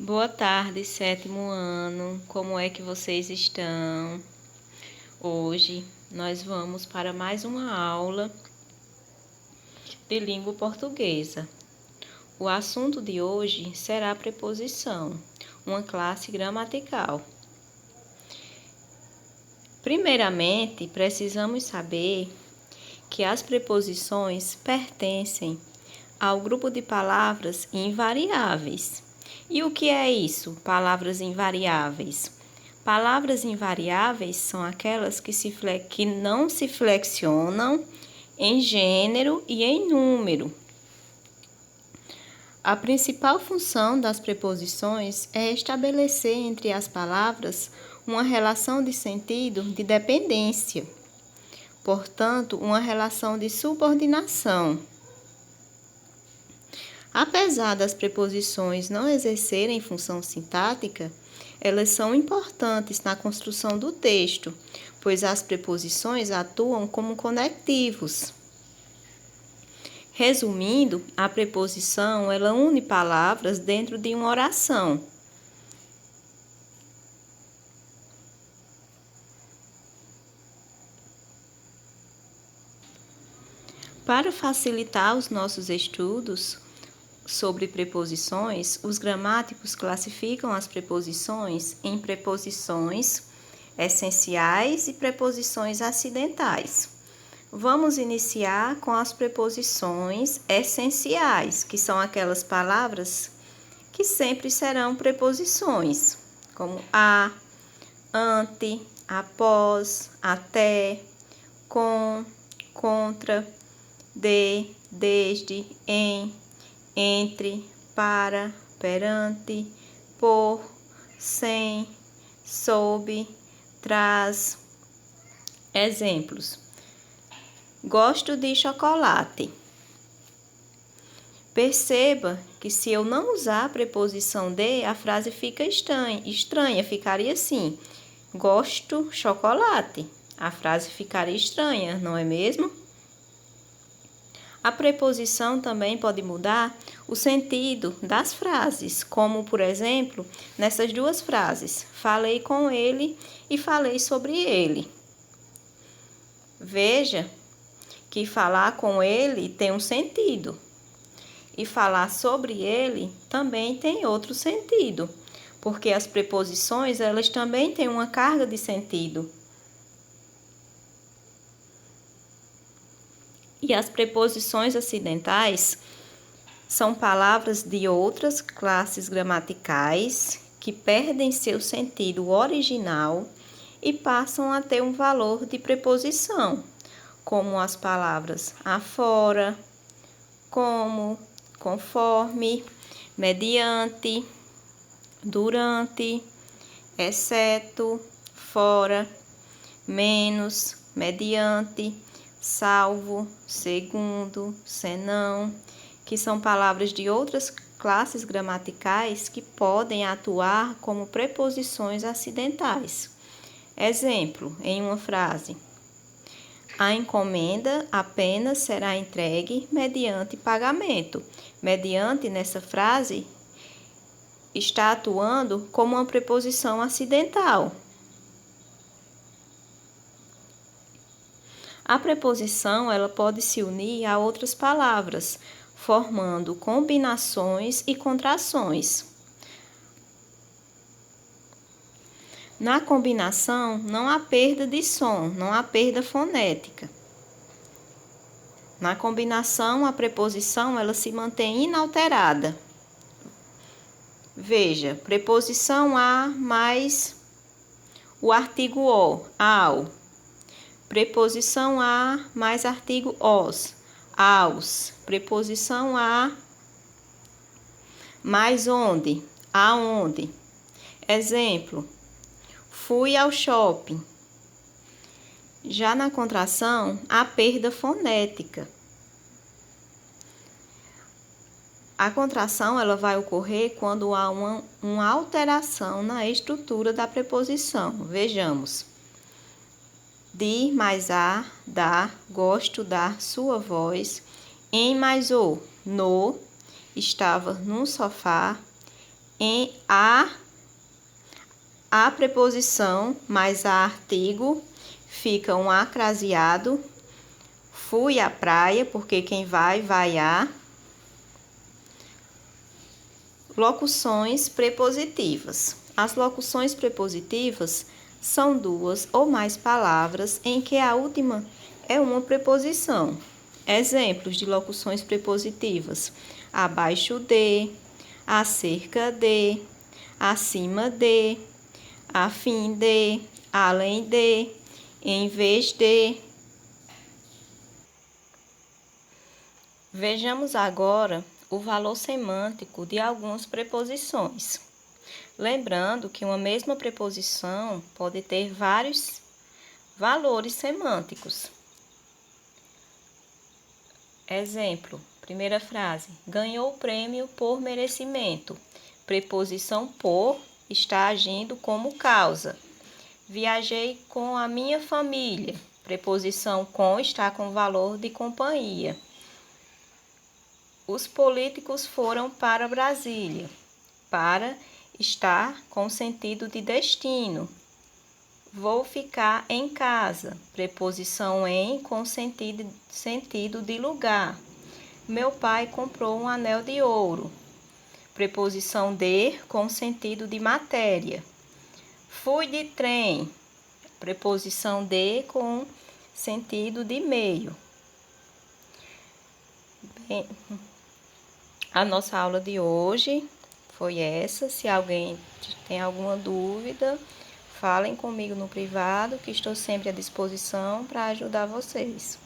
Boa tarde, sétimo ano. Como é que vocês estão? Hoje nós vamos para mais uma aula de língua portuguesa. O assunto de hoje será preposição, uma classe gramatical. Primeiramente, precisamos saber que as preposições pertencem ao grupo de palavras invariáveis. E o que é isso, palavras invariáveis? Palavras invariáveis são aquelas que não se flexionam em gênero e em número. A principal função das preposições é estabelecer entre as palavras uma relação de sentido de dependência, portanto, uma relação de subordinação. Apesar das preposições não exercerem função sintática, elas são importantes na construção do texto, pois as preposições atuam como conectivos. Resumindo, a preposição ela une palavras dentro de uma oração. Para facilitar os nossos estudos sobre preposições, os gramáticos classificam as preposições em preposições essenciais e preposições acidentais. Vamos iniciar com as preposições essenciais, que são aquelas palavras que sempre serão preposições, como a, ante, após, até, com, contra, de, desde, em, entre, para, perante, por, sem, sob, traz. Exemplos: gosto de chocolate. Perceba que se eu não usar a preposição de, a frase fica estranha, ficaria assim: gosto chocolate. A frase ficaria estranha, não é mesmo? A preposição também pode mudar o sentido das frases, como, por exemplo, nessas duas frases: falei com ele e falei sobre ele. Veja que falar com ele tem um sentido e falar sobre ele também tem outro sentido, porque as preposições elas também têm uma carga de sentido. E as preposições acidentais são palavras de outras classes gramaticais que perdem seu sentido original e passam a ter um valor de preposição, como as palavras afora, como, conforme, mediante, durante, exceto, fora, menos, mediante, salvo, segundo, senão, que são palavras de outras classes gramaticais que podem atuar como preposições acidentais. Exemplo, em uma frase: a encomenda apenas será entregue mediante pagamento. Mediante, nessa frase, está atuando como uma preposição acidental. A preposição ela pode se unir a outras palavras, formando combinações e contrações. Na combinação, não há perda de som, não há perda fonética. Na combinação, a preposição ela se mantém inalterada. Veja, preposição a mais o artigo o, ao. Preposição a mais artigo os, aos. Preposição a mais onde, aonde. Exemplo: fui ao shopping. Já na contração, há perda fonética. A contração ela vai ocorrer quando há uma alteração na estrutura da preposição. Vejamos: de mais a, dar, gosto, dar, sua voz. Em mais o, no, estava num sofá. Em a preposição mais a artigo fica um a craseado. Fui à praia, porque quem vai, vai a. Locuções prepositivas. As locuções prepositivas são duas ou mais palavras em que a última é uma preposição. Exemplos de locuções prepositivas: abaixo de, acerca de, acima de, a fim de, além de, em vez de. Vejamos agora o valor semântico de algumas preposições. Lembrando que uma mesma preposição pode ter vários valores semânticos. Exemplo, primeira frase: ganhou o prêmio por merecimento. Preposição por está agindo como causa. Viajei com a minha família. Preposição com está com valor de companhia. Os políticos foram para Brasília. Para está com sentido de destino. Vou ficar em casa. Preposição em com sentido de lugar. Meu pai comprou um anel de ouro. Preposição de com sentido de matéria. Fui de trem. Preposição de com sentido de meio. Bem, a nossa aula de hoje foi essa. Se alguém tem alguma dúvida, falem comigo no privado, que estou sempre à disposição para ajudar vocês.